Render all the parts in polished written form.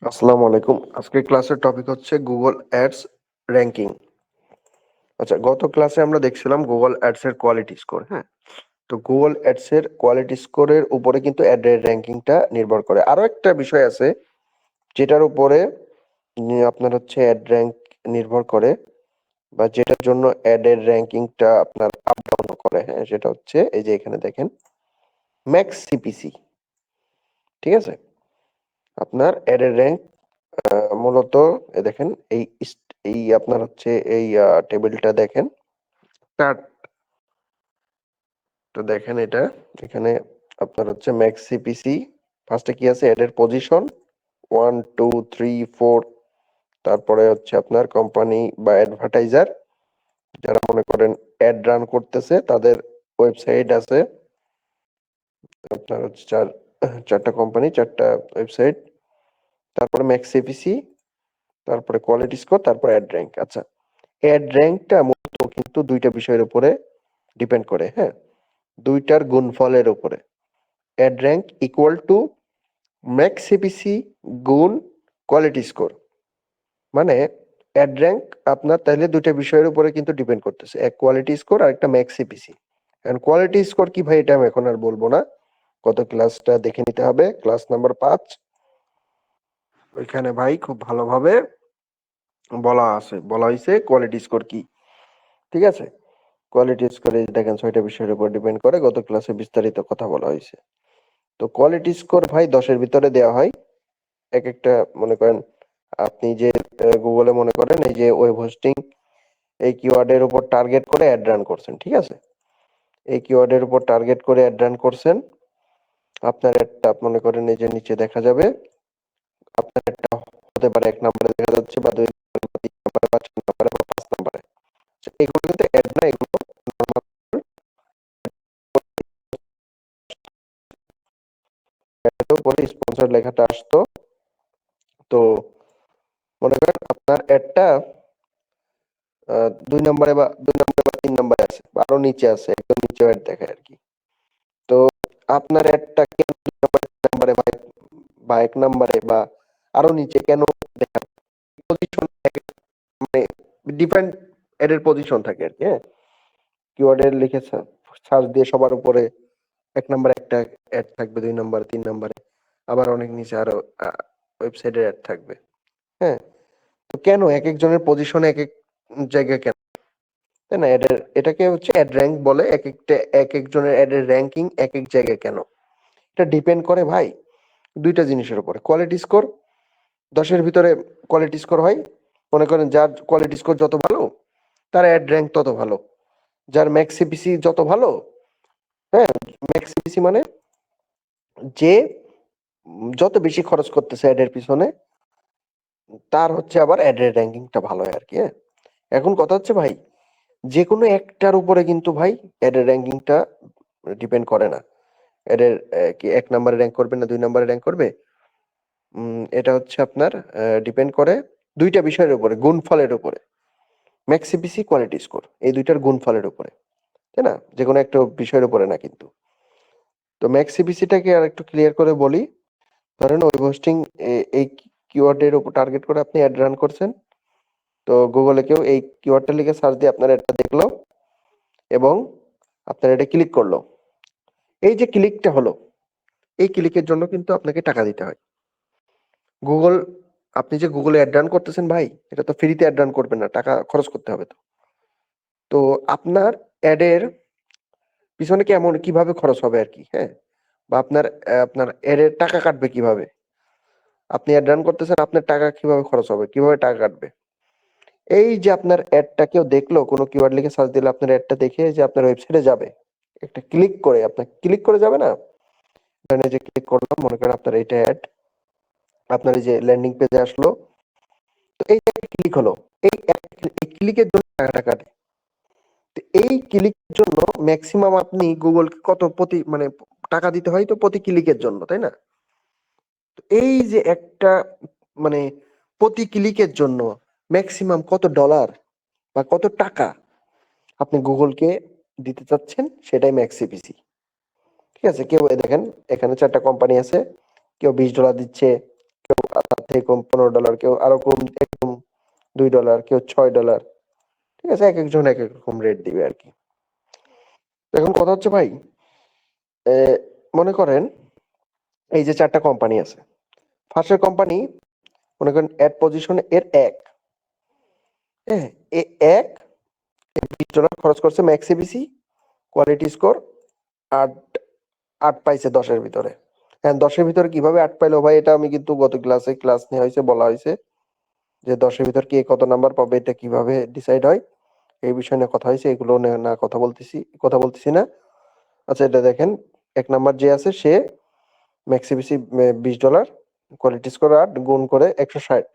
আসসালামু আলাইকুম। আজকের ক্লাসের টপিক হচ্ছে গুগল অ্যাডস র্যাঙ্কিং। আচ্ছা, গত ক্লাসে আমরা দেখছিলাম গুগল অ্যাডস এর কোয়ালিটি স্কোর। হ্যাঁ, তো গুগল অ্যাডস এর কোয়ালিটি স্কোরের উপরে কিন্তু অ্যাডের র্যাঙ্কিংটা নির্ভর করে। আরো একটা বিষয় আছে যেটার উপরে আপনার হচ্ছে অ্যাড র্যাঙ্ক নির্ভর করে, বা যেটার জন্য অ্যাডের র্যাঙ্কিংটা আপনার আপ ডাউন করে। হ্যাঁ, সেটা হচ্ছে এই যে এখানে দেখেন, ম্যাক্স সিপিসি। ঠিক আছে, আপনার অ্যাডের র্যাঙ্ক মূলত দেখেন এই আপনার হচ্ছে এই টেবিলটা দেখেন, চার্ট তো দেখেন এটা। এখানে আপনার হচ্ছে ম্যাক্স সিপিসি, ফার্স্টে কি আছে অ্যাডের পজিশন 1 2 3 4, তারপরে হচ্ছে আপনার কোম্পানি বা অ্যাডভার্টাইজার যারা মনে করেন অ্যাড রান করতেছে তাদের ওয়েবসাইট আছে। আপনার হচ্ছে চারটা কোম্পানি, চারটা ওয়েবসাইট, তারপরে ম্যাক্স সিপিসি, তারপরে কোয়ালিটি স্কোর, তারপরে অ্যাড র্যাঙ্ক। আচ্ছা, অ্যাড র্যাঙ্কটা মূলত কিন্তু দুইটা বিষয়ের উপরে ডিপেন্ড করে। হ্যাঁ, দুইটার গুণফলের উপরে। Ad rank equal to max CPC গুণ কোয়ালিটি স্কোর। মানে অ্যাড র্যাঙ্ক আপনার তাহলে দুইটা বিষয়ের উপরে কিন্তু ডিপেন্ড করতেছে, এক কোয়ালিটি স্কোর আর একটা max CPC. And quality score কি ভাই, এটা আমি এখন আর বলবো না, গত ক্লাসটা দেখে নিতে হবে, ক্লাস নাম্বার 5। ওইখানে ভাই খুব ভালোভাবে বলা হয়েছে কোয়ালিটি স্কোর কি। ঠিক আছে, কোয়ালিটি স্কোরে দেখেন 6টা বিষয়ের উপর ডিপেন্ড করে, গত ক্লাসে বিস্তারিত কথা বলা হয়েছে। তো কোয়ালিটি স্কোর ভাই 10-এর ভিতরে দেওয়া হয়। এক একটা মনে করেন আপনি যে গুগলে মনে করেন এই যে ওয়েব হোস্টিং, এই কিওয়ার্ডের উপর টার্গেট করে অ্যাড রান করছেন। ঠিক আছে, এই কিওয়ার্ডের উপর টার্গেট করে অ্যাড রান করছেন, আপনার একটা মনে করেন এই যে নিচে দেখা যাবে, আপনার একটা হতে পারে 1 নম্বরে দেখা যাচ্ছে, বা 2 নম্বরে, বা 3 নম্বরে, বা 4 নম্বরে, বা 5 নম্বরে। এগুলো কিন্তু অ্যাড না, এগুলো নরমাল পরে স্পন্সর লেখাটা আসতো। তো মনে করেন আপনার অ্যাডটা 2 নম্বরে বা 2 নম্বরে বা 3 নম্বরে আছে, বা আরো নিচে আছে, একদম নিচে অ্যাড দেখায় আর কি। তো আপনার অ্যাডটা কেন 2 নম্বরে, 3 নম্বরে বা 1 নম্বরে বা আরো নিচে কেন দেখায়? পজিশন মানে ডিফারেন্ট অ্যাডের পজিশন থাকে আর কি। হ্যাঁ, কিওয়ার্ডের লিখে সার্চ দিয়ে সবার উপরে 1 নম্বরে একটা অ্যাড থাকবে, 2 নম্বরে, 3 নম্বরে, আবার অনেক নিচে আরো ওয়েবসাইটের অ্যাড থাকবে। হ্যাঁ, তো কেন এক একজনের পজিশনে এক এক জায়গায় কেন, তাই না? এটাকে হচ্ছে অ্যাড র্যাঙ্ক বলে। এক একজনের অ্যাডের র্যাঙ্কিং এক এক জায়গায় কেন, এটা ডিপেন্ড করে ভাই দুইটা জিনিসের উপরে। কোয়ালিটি স্কোর 10-এর ভিতরে কোয়ালিটি স্কোর হয়, মনে করেন যার কোয়ালিটি স্কোর যত ভালো তার অ্যাড র্যাঙ্ক তত ভালো। যার ম্যাক্স সিপিসি যত ভালো, হ্যাঁ, ম্যাক্স সিপিসি মানে যে যত বেশি খরচ করতেছে অ্যাডের পিছনে, তার হচ্ছে আবার অ্যাডের র্যাঙ্কিংটা ভালো হয় আর কি। হ্যাঁ, এখন কথা হচ্ছে ভাই, যে কোনো একটার উপরে কিন্তু ভাই অ্যাডের র্যাঙ্কিংটা ডিপেন্ড করে না। এদের কি 1 নম্বরে র্যাঙ্ক করবে না 2 নম্বরে র্যাঙ্ক করবে, এটা হচ্ছে আপনার ডিপেন্ড করে দুইটা বিষয়ের উপরে, গুণফলের উপরে। ম্যাক্স সিপিসি, কোয়ালিটি স্কোর, এই দুইটার গুণফলের উপরে, তাই না? যে কোনো একটা বিষয়ের উপরে না কিন্তু। তো ম্যাক্স সিপিসিটাকে আর একটু ক্লিয়ার করে বলি। ধরেন ওয়েব হোস্টিং এই কিওয়ার্ডের উপর টার্গেট করে আপনি অ্যাড রান করছেন। তো গুগলে কেউ এই কিওয়ার্ডটা লিখে সার্চ দিয়ে আপনার এটা দেখলো এবং আপনার এটা ক্লিক করলো। এই যে ক্লিকটা হলো, এই ক্লিকের জন্য কিন্তু আপনাকে টাকা দিতে হয়। গুগল, আপনি যে গুগলে অ্যাড রান করতেছেন ভাই, এটা তো ফ্রিতে অ্যাড রান করবেন না, টাকা খরচ করতে হবে। তো তো আপনার অ্যাডের পিছনে কেমন কিভাবে খরচ হবে আর কি। হ্যাঁ, বা আপনার অ্যাডের টাকা কাটবে কিভাবে, আপনি অ্যাড রান করতেছেন, আপনার টাকা কিভাবে খরচ হবে, কিভাবে টাকা কাটবে। এই যে আপনার অ্যাডটা কেউ দেখলো, কোনো কিওয়ার্ড লিখে সার্চ দিলে আপনার অ্যাডটা দেখে যে আপনার ওয়েবসাইটে যাবে, একটা ক্লিক করে, আপনার ক্লিক করে যাবে না? ধরেন এই যে ক্লিক করলাম, মনে করেন আপনার এইটা অ্যাড, আপনার এই যে ল্যান্ডিং পেজে আসলো। তো এই যে ক্লিক হলো, এই ক্লিকের জন্য টাকাটা কাটে। তো এই ক্লিকের জন্য ম্যাক্সিমাম আপনি গুগলকে কত প্রতি মানে টাকা দিতে হয় তো প্রতি ক্লিকের জন্য, তাই না? তো এই যে একটা মানে প্রতি ক্লিকের জন্য ম্যাক্সিমাম কত ডলার বা কত টাকা আপনি গুগলকে দিতে চাচ্ছেন, সেটাই ম্যাক্স সিপিসি। ঠিক আছে, কেউ দেখেন এখানে 4টা কোম্পানি আছে, কেউ $20 দিচ্ছে, কেউ থেকে কম $15, কেউ আরো কম, একদম $2, কেউ $6। ঠিক আছে, এক একজন এক এক রকম রেট দিবে আর কি। এখন কথা হচ্ছে ভাই, মনে করেন এই যে 4টা কোম্পানি আছে, ফার্স্টের কোম্পানি মনে করেন অ্যাড পজিশন এর হ্যাঁ, এ এক $20 খরচ করছে ম্যাক্স এবিসি, কোয়ালিটি স্কোর 8 8 পাইছে 10-এর ভিতরে। হ্যাঁ, 10-এর ভিতরে কিভাবে 8 পাইলো ভাই, এটা আমি কিন্তু গত ক্লাস নেওয়া হয়েছে, বলা হয়েছে যে 10-এর ভিতর কে কত নাম্বার পাবে এটা কিভাবে ডিসাইড হয়, এই বিষয় নিয়ে কথা হয়েছে। এগুলো নিয়ে না কথা বলতেছি না। আচ্ছা, এটা দেখেন, 1 নাম্বার যে আছে সে ম্যাক্স এবিসি $20, কোয়ালিটি স্কোর 8 গুণ করে 160।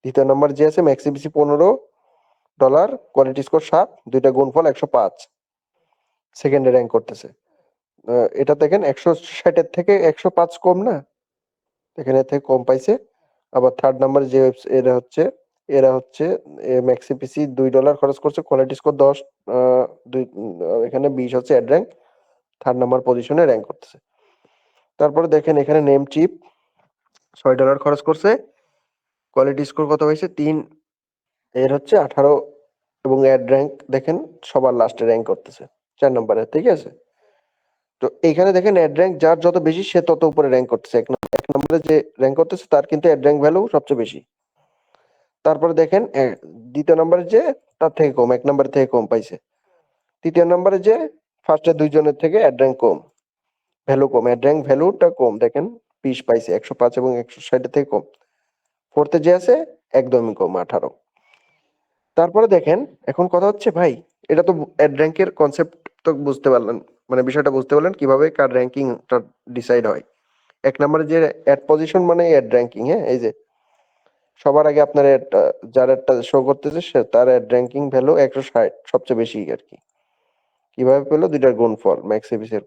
দ্বিতীয় নাম্বার যে আছে ম্যাক্স এবিসি $15, কোয়ালিটি স্কোর 7, দুইটা গুণফল 105, সেকেন্ডে র্যাঙ্ক করতেছে। এটা দেখেন 160-এর থেকে 105 কম না, এখানে এর থেকে কম পাইছে। আবার থার্ড নাম্বার যে এরা হচ্ছে ম্যাক্স এবিসি $2 খরচ করছে, কোয়ালিটি স্কোর 10, এখানে 20 হচ্ছে অ্যাড র্যাঙ্ক, থার্ড নাম্বার পজিশনে র্যাঙ্ক করতেছে। তারপরে দেখেন এখানে নেম চিপ $6 খরচ করছে, কোয়ালিটি স্কোর কত হয়েছে 3, এর হচ্ছে 18, এবং অ্যাড র্যাঙ্ক দেখেন সবার লাস্টে র্যাঙ্ক করতেছে 4 নম্বরে। ঠিক আছে, তো এইখানে দেখেন অ্যাড র্যাঙ্ক যার যত বেশি সে তত উপরে র্যাঙ্ক করতেছে। এক নম্বরে যে র্যাঙ্ক করতেছে তার কিন্তু অ্যাড র্যাঙ্ক ভ্যালু সবচেয়ে বেশি। তারপরে দেখেন দ্বিতীয় নম্বরে যে তার থেকে কম, 1 নম্বর থেকে কম পাইছে। তৃতীয় নম্বরে যে ফার্স্টের দুইজনের থেকে অ্যাড র্যাঙ্ক কম, ভ্যালু কম, অ্যাড র্যাঙ্ক ভ্যালুটা কম, দেখেন 20 পাইছে, 105 এবং 160 থেকে কম। ফোর্থে যে আছে একদমই কম, 18। তারপরে দেখেন, এখন কথা হচ্ছে ভাই, এটা তো অ্যাড র্যাঙ্কের কনসেপ্ট তো বুঝতে পারলেন, মানে বিষয়টা বুঝতে পারলেন কিভাবে কার র্যাঙ্কিংটা ডিসাইড হয়। 1 নম্বরে যে অ্যাড পজিশন মানে অ্যাড র্যাঙ্কিং, হ্যাঁ, এই যে সবার আগে আপনার যার একটা শো করতেছে সে তার অ্যাড র্যাঙ্কিং ভ্যালু 160, সবচেয়ে বেশি আর কি। কিভাবে পেলো? দুইটার গুণফল ম্যাক্স এবিসি এর।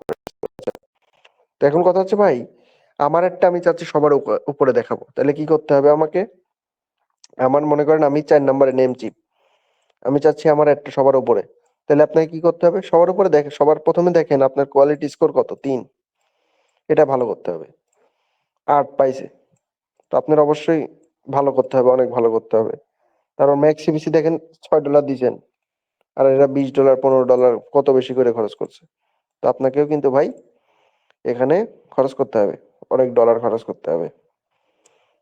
তো এখন কথা হচ্ছে ভাই, আমার একটা আমি চাচ্ছি সবার উপরে দেখাবো, তাহলে কি করতে হবে আমাকে? আমার মনে করেন আমি 4 নম্বরে নেম চিপ, আমি চাচ্ছি আমার একটা সবার উপরে, তাহলে আপনাকে কি করতে হবে? সবার উপরে দেখেন, সবার প্রথমে দেখেন আপনার কোয়ালিটি স্কোর কত, 3, এটা ভালো করতে হবে। 8 পাইছে, তো আপনার অবশ্যই ভালো করতে হবে, অনেক ভালো করতে হবে। তারপর ম্যাক্স এবিসি দেখেন $6 দিয়েছেন, আর এরা $20, $15 কত বেশি করে খরচ করছে। তো আপনাকেও কিন্তু ভাই এখানে খরচ করতে হবে, অনেক ডলার খরচ করতে হবে,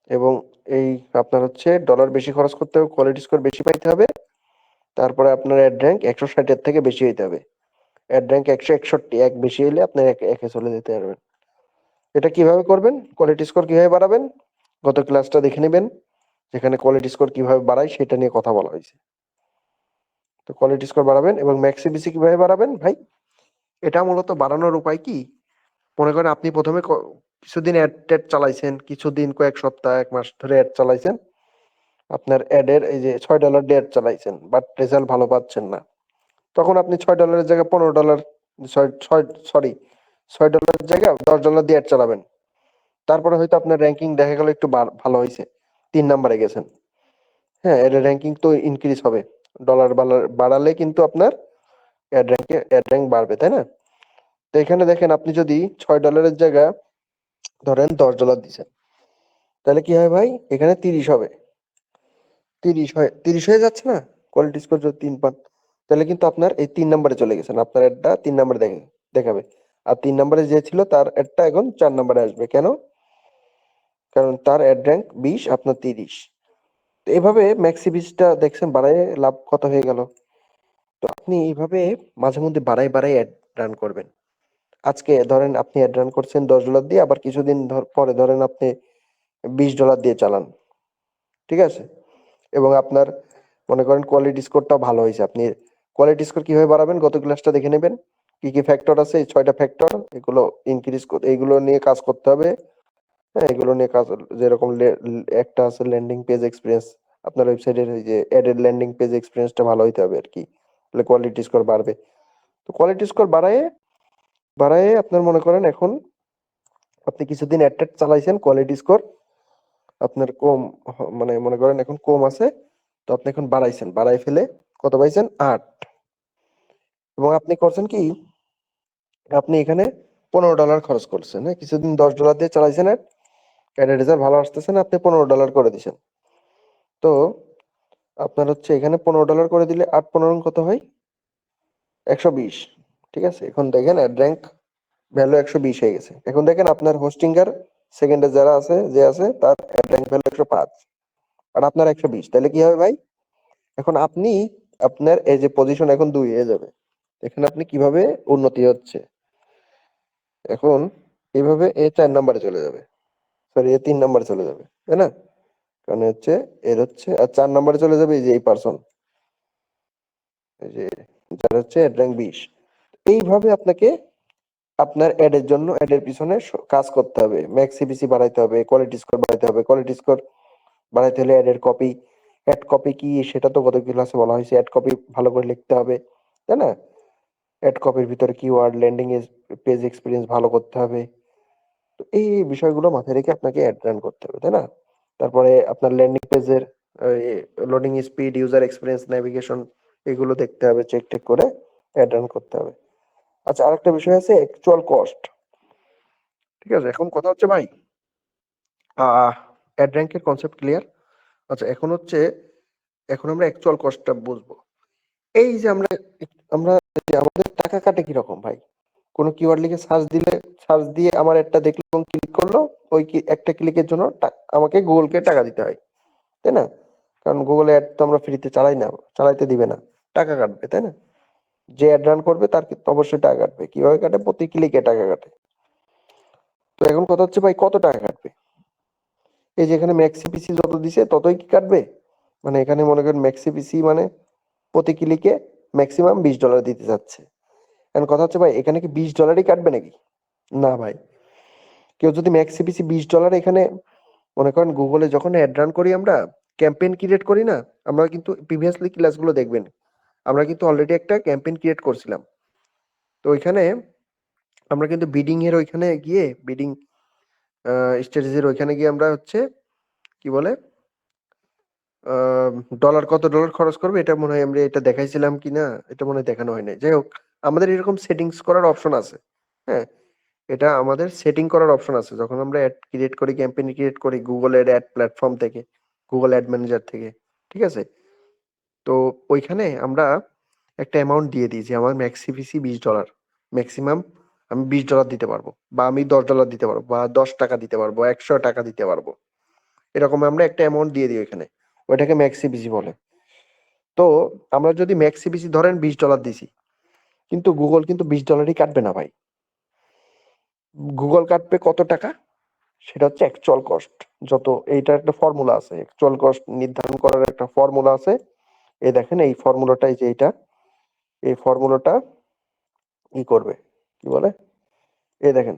এবং এই আপনার হচ্ছে ডলার বেশি খরচ করতে হবে, কোয়ালিটি স্কোর বেশি পাইতে হবে। তারপরে আপনার অ্যাড র্যাঙ্ক 160-এর থেকে বেশি হইতে হবে। অ্যাড র্যাঙ্ক 161, এক বেশি হলে আপনি একে চলে যেতে পারবেন। এটা কিভাবে করবেন? কোয়ালিটি স্কোর কিভাবে বাড়াবেন? গত ক্লাসটা দেখে নেবেন, যেখানে কোয়ালিটি স্কোর কিভাবে বাড়ায় সেটা নিয়ে কথা বলা হয়েছে। তো কোয়ালিটি স্কোর বাড়াবেন, এবং ম্যাক্স এবিসি কিভাবে বাড়াবেন ভাই? এটা মূলত বাড়ানোর উপায় কি? মনে করেন আপনি প্রথমে কিছুদিন অ্যাড চালাইছেন, কিছুদিন কয়েক সপ্তাহ 1 মাস ধরে অ্যাড চালাইছেন, আপনার অ্যাডের এই যে $6 দিয়ে অ্যাড চালাইছেন, বাট রেজাল্ট ভালো পাচ্ছেন না। তখন আপনি $6-এর জায়গায় $15, সরি, $6-এর জায়গায় $10 দিয়ে অ্যাড চালাবেন। তারপরে হয়তো আপনার র্যাঙ্কিং দেখা গেল একটু ভালো হয়েছে, 3 নাম্বারে গেছেন। হ্যাঁ, এর র্যাঙ্কিং তো ইনক্রিজ হবে, ডলার বাড়ালে কিন্তু আপনার অ্যাড র্যাঙ্ক বাড়বে, তাই না? তো এখানে দেখেন আপনি যদি $6-এর জায়গায় ধরেন $10 দিচ্ছেন, তাহলে কি হয় ভাই? এখানে 30 হবে। 30 হয়ে যাচ্ছে না? কোয়ালিটি স্কোর যদি 3 পান, তাহলে কিন্তু আপনার এই 3 নাম্বারে চলে গেছেন, আপনার অ্যাডটা 3 নাম্বারে দেখাবে। আর 3 নাম্বারে যে ছিল তার অ্যাডটা এখন 4 নাম্বারে আসবে। কেন? কারণ তার অ্যাড র্যাঙ্ক 20, আপনার 30। তো এভাবে ম্যাক্সিমিসটা দেখছেন বাড়ায় লাভ কত হয়ে গেল। তো আপনি এইভাবে মাঝে মধ্যে বাড়ায় অ্যাড রান করবেন। আজকে ধরেন আপনি অ্যাড রান করছেন $10 দিয়ে, আবার কিছুদিন পরে ধরেন আপনি $20 দিয়ে চালান। ঠিক আছে? এবং আপনার মনে করেন কোয়ালিটি স্কোরটাও ভালো হয়েছে। আপনি কোয়ালিটি স্কোর কিভাবে বাড়াবেন গত ক্লাসটা দেখে নেবেন। কি কি ফ্যাক্টর আছে? এই 6টা ফ্যাক্টর, এগুলো ইনক্রিজ এইগুলো নিয়ে কাজ করতে হবে। হ্যাঁ, এগুলো নিয়ে কাজ, যেরকম একটা আছে ল্যান্ডিং পেজ এক্সপিরিয়েন্স, আপনার ওয়েবসাইটের এই যে অ্যাডের ল্যান্ডিং পেজ এক্সপিরিয়েন্সটা ভালো হইতে হবে আর কি, তাহলে কোয়ালিটি স্কোর বাড়বে। তো কোয়ালিটি স্কোর বাড়ায়ে আপনার মনে করেন এখন আপনি কিছুদিন অ্যাড চালাইছেন, কোয়ালিটি স্কোর আপনার কম, মানে মনে করেন এখন কম আছে, তো আপনি এখন বাড়াইছেন, বাড়াই ফেলে কত পাইছেন? 8। এবং আপনি করছেন কি, আপনি এখানে $15 খরচ করছেন, হ্যাঁ, কিছুদিন $10 দিয়ে চালাইছেন অ্যাড, অ্যাডের রেজাল্ট ভালো আসতেছে না, আপনি $15 করে দিছেন। তো আপনার হচ্ছে এখানে $15 করে দিলে 8 15 কত হয়? 120। ঠিক আছে, এখন দেখেন অ্যাড র্যাঙ্ক ভ্যালু 120 হয়ে গেছে। এখন দেখেন আপনার হোস্টিংকার সেকেন্ডে যারা আছে, যে আছে তার অ্যাড র্যাঙ্ক ভ্যালু 105 আর আপনার 120। তাহলে কি হবে ভাই? এখন আপনি আপনার এই যে পজিশন এখন 2 হয়ে যাবে। এখানে আপনি কিভাবে উন্নতি হচ্ছে, এখন এইভাবে এ 4 নাম্বারে চলে যাবে, সরি এ 3 নাম্বারে চলে যাবে, তাই না? কারণ হচ্ছে এর হচ্ছে আর 4 নাম্বারে চলে যাবে এই যে এই পারসন, এই যে যার হচ্ছে অ্যাড র্যাঙ্ক 20। এইভাবে আপনাকে আপনার অ্যাড এর জন্য অ্যাড এর পিছনে কাজ করতে হবে, ম্যাক্স সিপিসি বাড়াইতে হবে, কোয়ালিটি স্কোর বাড়াইতে হবে। কোয়ালিটি স্কোর বাড়াইতে হলে অ্যাড এর কপি, অ্যাড কপি কি সেটা তো গত ক্লাসে বলা হয়েছে। অ্যাড কপি ভালো করে লিখতে হবে, তাই না? অ্যাড কপির ভিতরে keyword, landing age, page experience ভালো করতে হবে। তো এই বিষয়গুলো মাথায় রেখে আপনাকে অ্যাড রান করতে হবে, তাই না? তারপরে আপনার ল্যান্ডিং পেজের loading speed, user experience, navigation, এগুলো দেখতে হবে, চেক টেক করে অ্যাড রান করতে হবে। আচ্ছা, আরেকটা বিষয় আছে অ্যাকচুয়াল কস্ট। ঠিক আছে, এখন কথা হচ্ছে ভাই, অ্যাড র্যাঙ্কের কনসেপ্ট ক্লিয়ার? আচ্ছা, এখন হচ্ছে এখন আমরা অ্যাকচুয়াল কস্টটা বুঝবো। এই যে আমরা আমরা যে আমাদের টাকা কাটে কিরকম ভাই? কোনো কিওয়ার্ড লিখে সার্চ দিয়ে আমার একটা দেখলো এবং ক্লিক করলো, ওই একটা ক্লিকের জন্য আমাকে গুগলকে টাকা দিতে হয়, তাই না? কারণ গুগল অ্যাড তো আমরা ফ্রিতে চালাই না, চালাইতে দিবে না, টাকা কাটবে, তাই না? যে অ্যাড রান করবে তার কিন্তু অবশ্যই টাকা কাটবে। কিভাবে কাটে? প্রতি ক্লিকে টাকা কাটে। তো এখন কথা হচ্ছে ভাই, কত টাকা কাটবে? এই যে এখানে ম্যাক্স সিপিসি যত দিছে ততই কি কাটবে? মানে এখানে মনে করেন ম্যাক্স সিপিসি মানে প্রতি ক্লিকে ম্যাক্সিমাম $20 দিতে যাচ্ছে। এখন কথা হচ্ছে ভাই, এখানে কি $20ই কাটবে নাকি? না ভাই। কেউ যদি ম্যাক্স সিপিসি $20 এখানে, মনে করেন গুগলে যখন অ্যাড রান করি আমরা, ক্যাম্পেইন ক্রিয়েট করি না, আমরা কিন্তু প্রিভিয়াসলি ক্লাসগুলো দেখবেন, আমরা কিন্তু অলরেডি একটা ক্যাম্পেইন ক্রিয়েট করছিলাম। তো ওইখানে আমরা কিন্তু বিডিং এর ওইখানে গিয়ে, বিডিং স্ট্র্যাটেজির ওইখানে গিয়ে আমরা হচ্ছে কি বলে, কত ডলার খরচ করবে এটা মনে হয় আমরা এটা দেখাইছিলাম কিনা, এটা মনে হয় দেখানো হয় নাই। যাই হোক, আমাদের এরকম সেটিংস করার অপশন আছে। হ্যাঁ, এটা আমাদের সেটিং করার অপশন আছে যখন আমরা অ্যাড ক্রিয়েট করি, ক্যাম্পেইন ক্রিয়েট করি গুগলের অ্যাড প্ল্যাটফর্ম থেকে, গুগল অ্যাড ম্যানেজার থেকে। ঠিক আছে, তো ওইখানে আমরা একটা অ্যামাউন্ট দিয়ে দিই যে আমার ম্যাক্স সিপিসি $20, ম্যাক্সিমাম আমি $20 দিতে পারবো, বা আমি $10 দিতে পারবো, বা $10 দিতে পারবো, $100 দিতে পারবো। এরকম আমরা একটা অ্যামাউন্ট দিয়ে দিই ওইখানে, ওইটাকে ম্যাক্স সিপিসি বলে। তো আমরা যদি ম্যাক্স সিপিসি ধরেন $20 দিছি, কিন্তু গুগল কিন্তু $20ই কাটবে না ভাই। গুগল কাটবে কত টাকা? সেটা হচ্ছে অ্যাকচুয়াল কস্ট। যত, এইটার একটা ফর্মুলা আছে, অ্যাকচুয়াল কস্ট নির্ধারণ করার একটা ফর্মুলা আছে। এই দেখেন এই ফর্মুলাটাই যে এইটা, এই ফর্মুলাটা কি করবে, কি বলে, এই দেখেন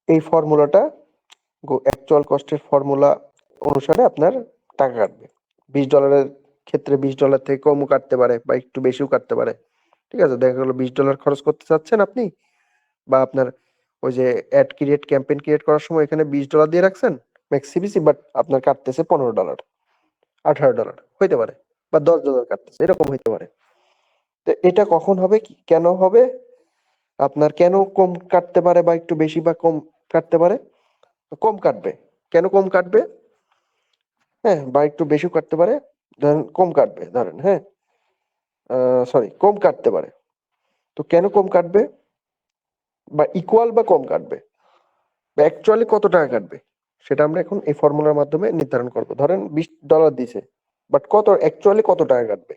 এই ফর্মুলাটা অ্যাকচুয়াল কস্টের ফর্মুলা অনুসারে আপনার টাকা কাটবে। $20 ক্ষেত্রে $20 থেকে কমও কাটতে পারে বা একটু বেশিও কাটতে পারে। ঠিক আছে, দেখা গেলো $20 খরচ করতে চাচ্ছেন আপনি, বা আপনার ওই যে অ্যাড ক্রিয়েট, ক্যাম্পেইন ক্রিয়েট করার সময় এখানে $20 দিয়ে রাখছেন ম্যাক্স সিপিসি, বাট আপনার কাটতেছে $15, $18 হইতে পারে, বা $10 কাটতেছে, এরকম হইতে পারে। তো এটা কখন হবে, কেন হবে, আপনার কেন কম কাটতে পারে বা একটু বেশি বা কম কাটতে পারে? কম কাটবে। কেন কম কাটবে? হ্যাঁ, বা একটু বেশিও কাটতে পারে। ধরেন কম কাটবে, ধরেন, হ্যাঁ, সরি, কম কাটতে পারে। তো কেন কম কাটবে, বা ইকুয়াল বা কম কাটবে, বা অ্যাকচুয়ালি কত টাকা কাটবে, সেটা আমরা এখন এই ফর্মুলার মাধ্যমে নির্ধারণ করব। ধরেন $20 দিছে, বাট কত অ্যাকচুয়ালি কত টাকা কাটবে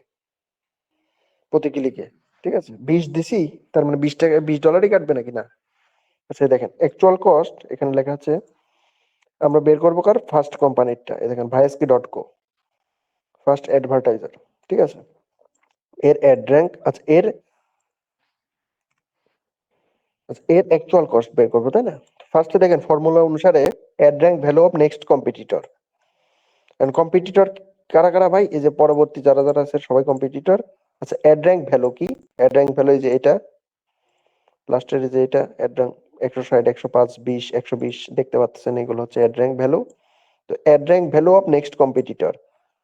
প্রতি ক্লিকে? ঠিক আছে, 20 দিছি, তার মানে $20ই কাটবে নাকি? না। আচ্ছা, দেখেন অ্যাকচুয়াল কস্ট এখানে লেখা আছে, আমরা বের করবো কার ফার্স্ট কোম্পানিটা, এই দেখেন ভাইস্কি.co, ফার্স্ট অ্যাডভার্টাইজার। ঠিক আছে, এর অ্যাড র্যাঙ্ক, এর অ্যাকচুয়াল কস্ট বের করবো, তাই না? ফার্স্টে দেখেন ফর্মুলা অনুসারে ad rank value of next competitor. And competitor কারা কারা ভাই? এই যে পরবর্তী যারা যারা আছে সবাই কম্পিটিটর। আচ্ছা, অ্যাড র্যাঙ্ক ভ্যালু কি? অ্যাড র্যাঙ্ক ভ্যালু এই যে এটা লাস্টের, এই যে এটা অ্যাড র্যাঙ্ক 160, 105, 20, 120 দেখতে পাচ্ছেন, এগুলো হচ্ছে অ্যাড র্যাঙ্ক ভ্যালু। তো ad rank value of next competitor,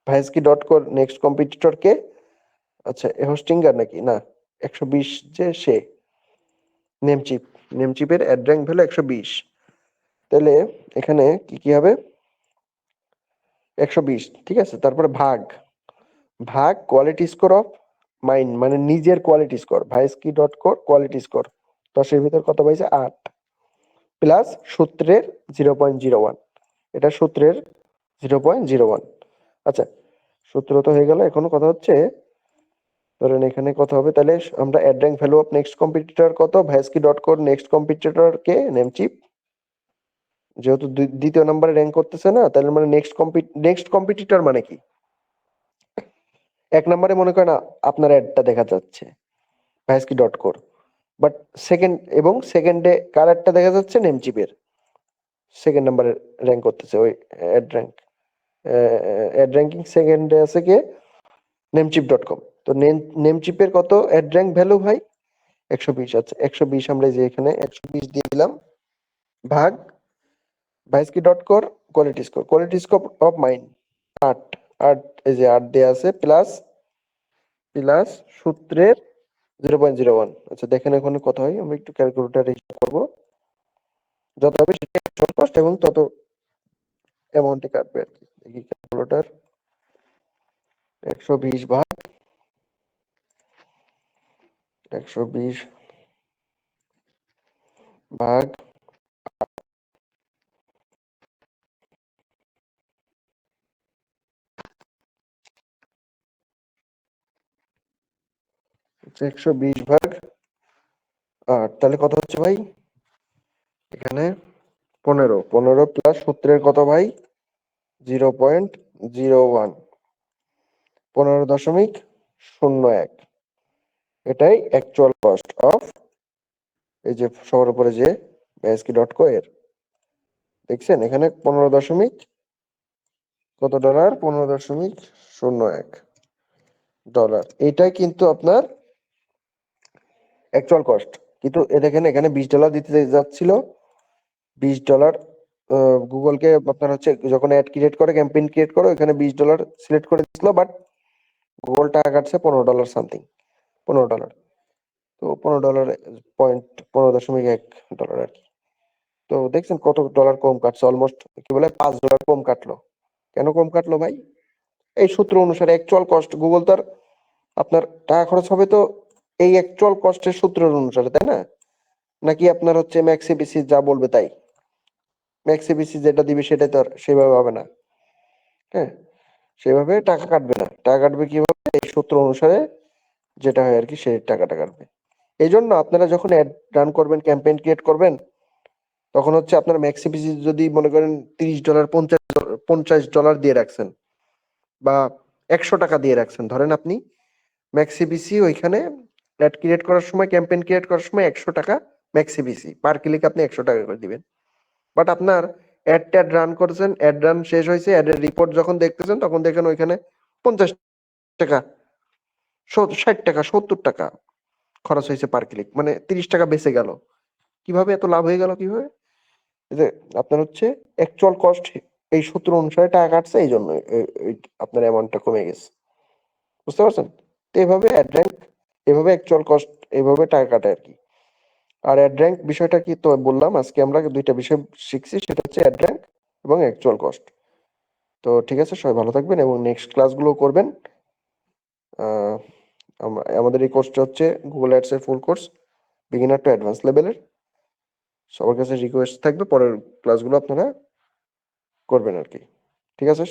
ভাইস্কি.co নেক্সট কম্পিটিটর কে? আচ্ছা, হোস্টিঙ্গার নাকি? না, 120 যে সে নেমচিপ, নেমচিপের অ্যাড র্যাঙ্ক ভ্যালু 120। তাহলে এখানে কি কি হবে 120, ঠিক আছে। তারপরে ভাগ ভাগ কোয়ালিটি স্কোর অফ মাইন মানে নিজের কোয়ালিটি স্কোর ভাইস্কি ডট কোর কোয়ালিটি স্কোর 10-এর ভিতর কত পাইছে 8 প্লাস সূত্রের 0.01, এটা সূত্রের 0.01। আচ্ছা সূত্র তো হয়ে গেল, এখনো কথা হচ্ছে ধরেন এখানে কথা হবে তাহলে আমরা ad rank value of next competitor কত ভাইস্কি ডট কোর নেক্সট কম্পিটিটর কে নেমচিপ, যেহেতু দ্বিতীয় নম্বরে র্যাঙ্ক করতেছে না তাহলে মানে নেক্সট কম্পিটিটর মানে কি, এক নম্বরে মনে করেন আপনার অ্যাডটা দেখা যাচ্ছে ভাইস্কি ডট কোর, বাট সেকেন্ড এবং সেকেন্ডে কার অ্যাডটা দেখা যাচ্ছে নেমচিপের, সেকেন্ড নম্বরে র্যাঙ্ক করতেছে ওই অ্যাড র্যাঙ্ক, অ্যাড র্যাঙ্কিং সেকেন্ডে আছে কে নেমচিপ ডট কম। তো নেমচিপের কত অ্যাড র্যাঙ্ক ভ্যালু ভাই 120। আচ্ছা 120 আমরা যে এখানে 120 দিয়ে দিলাম ভাগ ভাইস্কি dot core quality score of mine 8 8 এই যে 8 দেয়া আছে প্লাস প্লাস সূত্রের 0.01। আচ্ছা দেখেন এখন কত হয়, আমি একটু ক্যালকুলেটর হিসাব করবো, যত হবে সেটা অ্যাকচুয়াল কস্ট এবং তত অ্যামাউন্টে কাটবে আর কি। দেখি ক্যালকুলেটর 120 ভাগ 120 ভাগ 120 ভাগ 8 তাহলে কত হচ্ছে ভাই এখানে 15 প্লাস সূত্রের কত ভাই 0.01 15.01, এটাই অ্যাকচুয়াল কস্ট অফ এই যে সবার উপরে যে ভাইস্কি ডট কো এর দেখছেন এখানে 15 দশমিক কত ডলার 15.01 ডলার, এটাই কিন্তু আপনার অ্যাকচুয়াল কস্ট। কিন্তু এ দেখেন এখানে $20 দিতে যাচ্ছিল, $20 গুগলকে আপনার হচ্ছে যখন অ্যাড ক্রিয়েট করে ক্যাম্পেইন ক্রিয়েট করে ওখানে $20 সিলেক্ট করে দিচ্ছিল, বাট গুগল টাকা কাটছে $15 সামথিং, $15। তো $15 $0.15.1 আর কি। তো দেখছেন কত ডলার কম কাটছে, অলমোস্ট কি বলে $5 কম কাটলো। কেন কম কাটলো ভাই, এই সূত্র অনুসারে অ্যাকচুয়াল কস্ট গুগল তার আপনার টাকা খরচ হবে তো এই অ্যাকচুয়াল কস্টের সূত্রের অনুসারে, তাই না? নাকি আপনার হচ্ছে ম্যাক্সিবিসি যা বলবে তাই, ম্যাক্সিবিসি যেটা দিবে সেটাই তো আর সেভাবে হবে না, হ্যাঁ সেভাবে টাকা কাটবে না, টাকা কাটবে কিভাবে এই সূত্র অনুসারে যেটা হয় আর কি সেই টাকাটা কাটবে। এই জন্য আপনারা যখন অ্যাড রান করবেন ক্যাম্পেইন ক্রিয়েট করবেন তখন হচ্ছে আপনার ম্যাক্সিবিসি যদি মনে করেন $30 $50 দিয়ে রাখছেন বা $100 দিয়ে রাখছেন, ধরেন আপনি ম্যাক্সিবিসি ওইখানে অ্যাড ক্রিয়েট করার সময় ক্যাম্পেইন ক্রিয়েট করার সময় $100 ম্যাক্সিবিসি পার ক্লিক আপনি $100 করে দিবেন, বাট আপনার অ্যাড ট্যাড রান করছেন, অ্যাড রান শেষ হয়েছে, অ্যাডের রিপোর্ট যখন দেখতেছেন তখন দেখেন ওইখানে $50 $60 $70 খরচ হয়েছে পার ক্লিক, মানে $30 বেঁচে গেল। কিভাবে এত লাভ হয়ে গেল কিভাবে, এই যে আপনার হচ্ছে অ্যাকচুয়াল কস্ট এই সূত্র অনুসারে টাকা কাটছে এই জন্য আপনার অ্যামাউন্টটা কমে গেছে, বুঝতে পারছেন? তো এভাবে অ্যাড র্যাঙ্ক এভাবে অ্যাকচুয়াল কস্ট এভাবে টাকা কাটে আর কি। আর অ্যাড র্যাঙ্ক বিষয়টা কি তো বললাম, আজকে আমরা দুইটা বিষয় শিখছি, সেটা হচ্ছে অ্যাড র্যাঙ্ক এবং অ্যাকচুয়াল কস্ট। তো ঠিক আছে, সবাই ভালো থাকবেন এবং নেক্সট ক্লাসগুলো করবেন। আহ, আমাদের এই কোর্সটা হচ্ছে গুগল অ্যাডস এর full course, beginner to advance লেভেলের। সবার কাছে রিকোয়েস্ট থাকবে পরের ক্লাসগুলো আপনারা করবেন আর কি, ঠিক আছে?